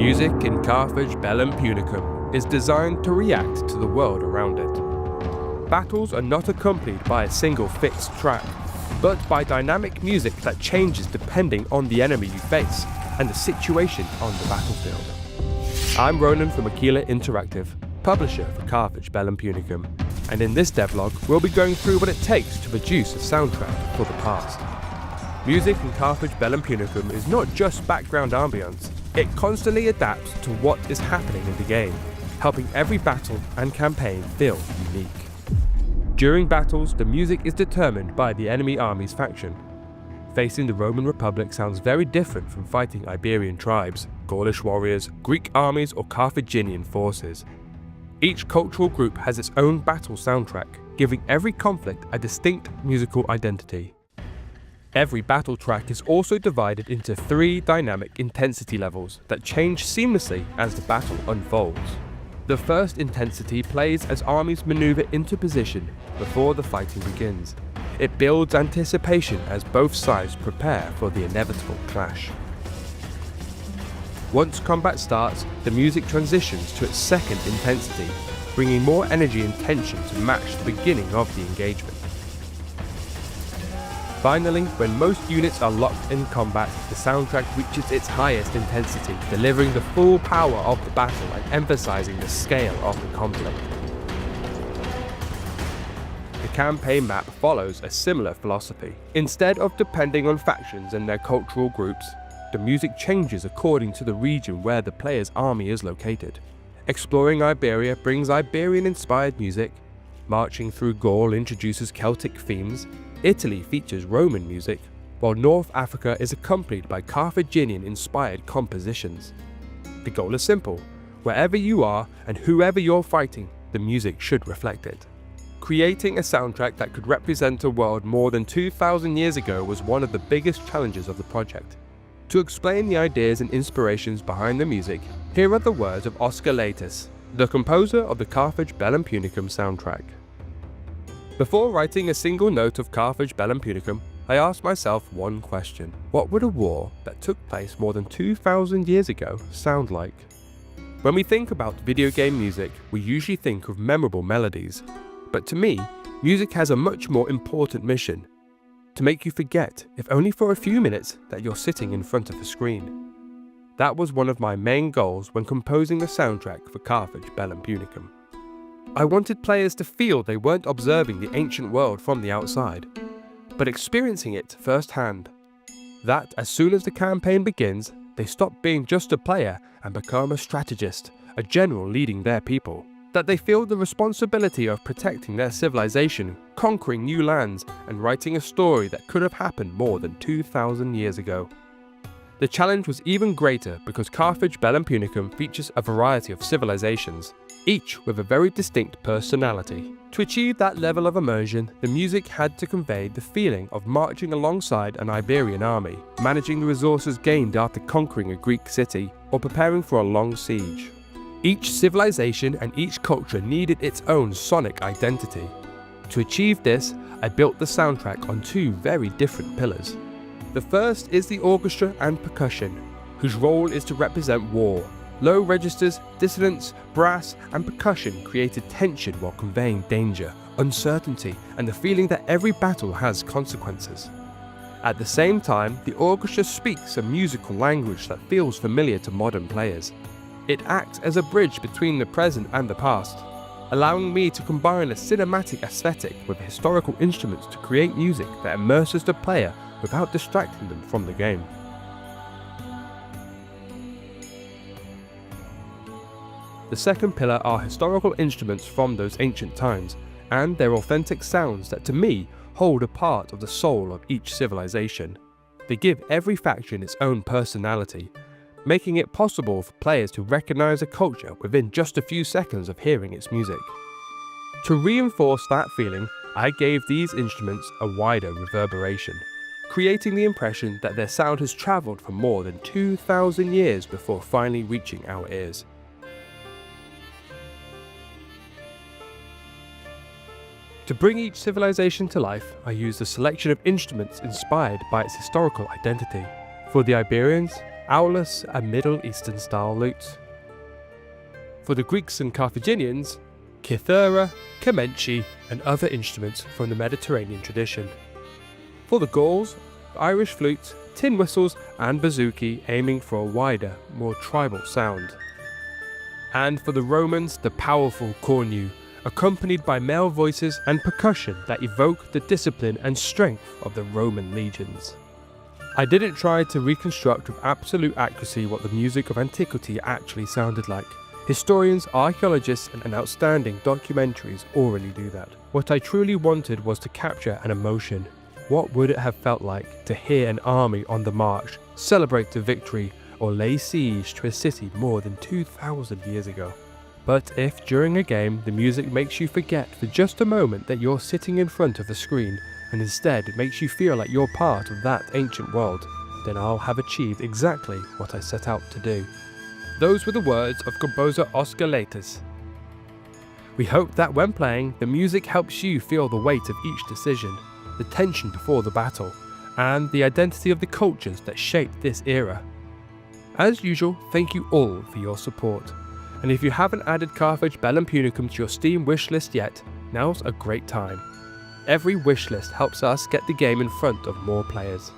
Music in Carthage Bellum Punicum is designed to react to the world around it. Battles are not accompanied by a single fixed track, but by dynamic music that changes depending on the enemy you face and the situation on the battlefield. I'm Ronan from Aquila Interactive, publisher for Carthage Bellum Punicum, and in this devlog we'll be going through what it takes to produce a soundtrack for the past. Music in Carthage Bellum Punicum is not just background ambience, it constantly adapts to what is happening in the game, helping every battle and campaign feel unique. During battles, the music is determined by the enemy army's faction. Facing the Roman Republic sounds very different from fighting Iberian tribes, Gaulish warriors, Greek armies or Carthaginian forces. Each cultural group has its own battle soundtrack, giving every conflict a distinct musical identity. Every battle track is also divided into 3 dynamic intensity levels that change seamlessly as the battle unfolds. The first intensity plays as armies maneuver into position before the fighting begins. It builds anticipation as both sides prepare for the inevitable clash. Once combat starts, the music transitions to its second intensity, bringing more energy and tension to match the beginning of the engagement. Finally, when most units are locked in combat, the soundtrack reaches its highest intensity, delivering the full power of the battle and emphasizing the scale of the conflict. The campaign map follows a similar philosophy. Instead of depending on factions and their cultural groups, the music changes according to the region where the player's army is located. Exploring Iberia brings Iberian-inspired music, marching through Gaul introduces Celtic themes, Italy features Roman music, while North Africa is accompanied by Carthaginian-inspired compositions. The goal is simple: wherever you are and whoever you're fighting, the music should reflect it. Creating a soundtrack that could represent a world more than 2,000 years ago was one of the biggest challenges of the project. To explain the ideas and inspirations behind the music, here are the words of Oscar Latus, the composer of the Carthage Bellum Punicum soundtrack. Before writing a single note of Carthage Bellum Punicum, I asked myself one question: what would a war that took place more than 2,000 years ago sound like? When we think about video game music, we usually think of memorable melodies. But to me, music has a much more important mission: to make you forget, if only for a few minutes, that you're sitting in front of a screen. That was one of my main goals when composing the soundtrack for Carthage Bellum Punicum. I wanted players to feel they weren't observing the ancient world from the outside, but experiencing it firsthand. That as soon as the campaign begins, they stop being just a player and become a strategist, a general leading their people. That they feel the responsibility of protecting their civilization, conquering new lands, and writing a story that could have happened more than 2,000 years ago. The challenge was even greater because Carthage Bellum Punicum features a variety of civilizations, each with a very distinct personality. To achieve that level of immersion, the music had to convey the feeling of marching alongside an Iberian army, managing the resources gained after conquering a Greek city, or preparing for a long siege. Each civilization and each culture needed its own sonic identity. To achieve this, I built the soundtrack on 2 very different pillars. The first is the orchestra and percussion, whose role is to represent war. Low registers, dissonance, brass, and percussion created tension while conveying danger, uncertainty, and the feeling that every battle has consequences. At the same time, the orchestra speaks a musical language that feels familiar to modern players. It acts as a bridge between the present and the past, allowing me to combine a cinematic aesthetic with historical instruments to create music that immerses the player without distracting them from the game. The second pillar are historical instruments from those ancient times, and their authentic sounds that to me hold a part of the soul of each civilization. They give every faction its own personality, making it possible for players to recognize a culture within just a few seconds of hearing its music. To reinforce that feeling, I gave these instruments a wider reverberation, creating the impression that their sound has traveled for more than 2,000 years before finally reaching our ears. To bring each civilization to life, I used a selection of instruments inspired by its historical identity. For the Iberians, Aulus, a Middle Eastern style lute. For the Greeks and Carthaginians, kithera, kamenchi, and other instruments from the Mediterranean tradition. For the Gauls, Irish flute, tin whistles, and bouzouki, aiming for a wider, more tribal sound. And for the Romans, the powerful cornu, accompanied by male voices and percussion that evoke the discipline and strength of the Roman legions. I didn't try to reconstruct with absolute accuracy what the music of antiquity actually sounded like. Historians, archaeologists, and outstanding documentaries already do that. What I truly wanted was to capture an emotion. What would it have felt like to hear an army on the march, celebrate a victory, or lay siege to a city more than 2,000 years ago? But if during a game the music makes you forget for just a moment that you're sitting in front of a screen, and instead it makes you feel like you're part of that ancient world, then I'll have achieved exactly what I set out to do. Those were the words of composer Oscar Latas. We hope that when playing, the music helps you feel the weight of each decision, the tension before the battle, and the identity of the cultures that shaped this era. As usual, thank you all for your support. And if you haven't added Carthage Bellum Punicum to your Steam wishlist yet, now's a great time. Every wishlist helps us get the game in front of more players.